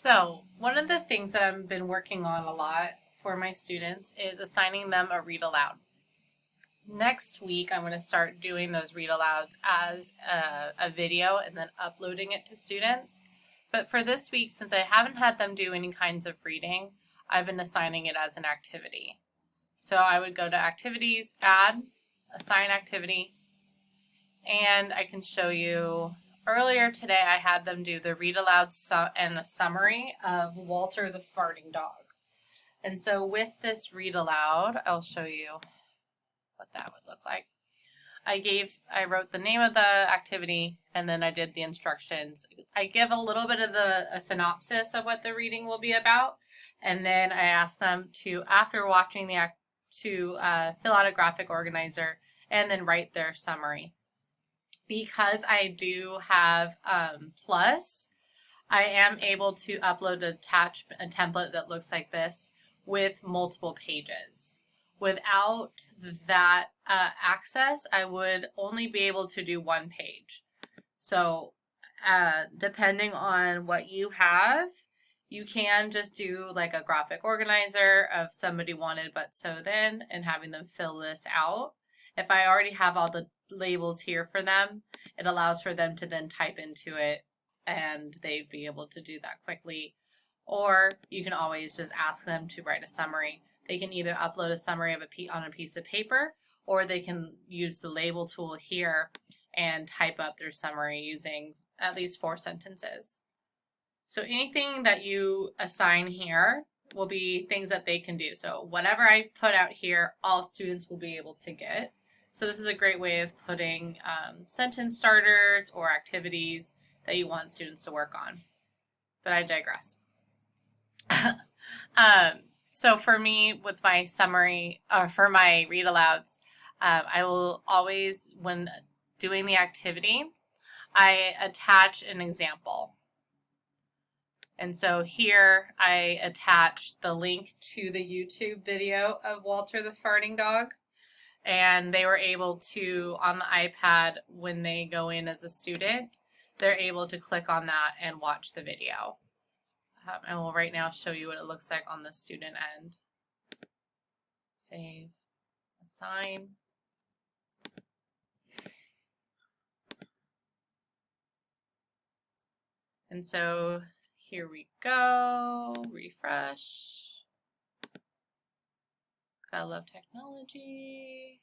So one of the things that I've been working on a lot for my students is assigning them a read aloud. Next week, I'm going to start doing those read alouds as a video and then uploading it to students. But for this week, since I haven't had them do any kinds of reading, I've been assigning it as an activity. So I would go to activities, add, assign activity, and I can show you. Earlier today, I had them do the read aloud and a summary of Walter the Farting Dog. And so with this read aloud, I'll show you what that would look like. I wrote the name of the activity, and then I did the instructions. I give a little bit of a synopsis of what the reading will be about, and then I ask them to, after watching the act, to fill out a graphic organizer and then write their summary. Because I do have Plus, I am able to upload, attach a template that looks like this with multiple pages. Without that access, I would only be able to do one page. So depending on what you have, you can just do like a graphic organizer of somebody wanted but so then and having them fill this out. If I already have all the labels here for them, it allows for them to then type into it and they'd be able to do that quickly. Or you can always just ask them to write a summary. They can either upload a summary of on a piece of paper, or they can use the label tool here and type up their summary using at least 4 sentences. So anything that you assign here will be things that they can do. So whatever I put out here, all students will be able to get. So this is a great way of putting sentence starters or activities that you want students to work on. But I digress. So for me, with my summary, or for my read alouds, I will always, when doing the activity, I attach an example. And so here I attached the link to the YouTube video of Walter the Farting Dog. And they were able to, on the iPad, when they go in as a student, they're able to click on that and watch the video. And we'll right now show you what it looks like on the student end. Save, assign. And so here we go, refresh. Gotta love technology.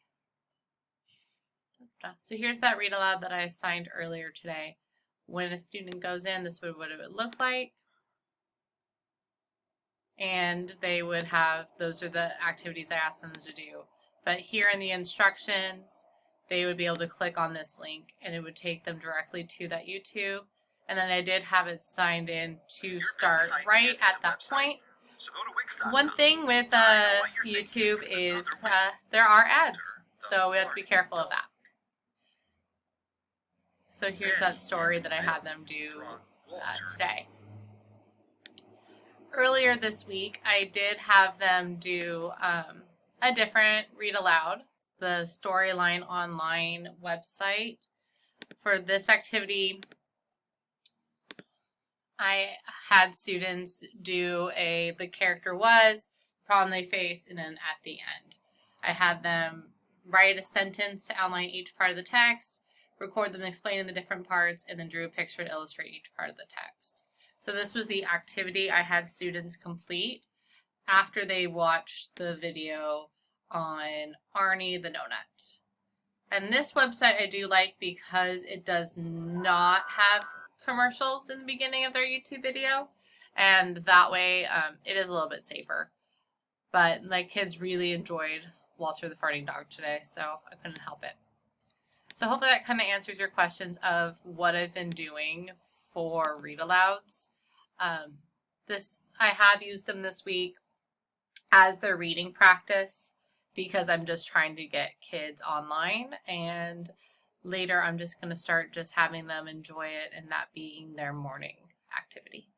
So here's that read aloud that I assigned earlier today. When a student goes in, this would what it would look like. And they would have, those are the activities I asked them to do. But here in the instructions, they would be able to click on this link and it would take them directly to that YouTube. And then I did have it signed in to start right at that point. So go to Wix.com. One thing with YouTube is there are ads, so we have to be careful of that. So here's that story that I had them do today. Earlier this week, I did have them do a different read aloud, the Storyline Online website. For this activity, I had students do the character was, problem they faced, and then at the end. I had them write a sentence to outline each part of the text, record them explaining the different parts, and then drew a picture to illustrate each part of the text. So this was the activity I had students complete after they watched the video on Arnie the No Nut. And this website I do like because it does not have commercials in the beginning of their YouTube video, and that way it is a little bit safer. But my kids really enjoyed Walter the Farting Dog today, so I couldn't help it. So hopefully that kind of answers your questions of what I've been doing for read alouds. I have used them this week as their reading practice because I'm just trying to get kids online, and later I'm just going to start just having them enjoy it and that being their morning activity.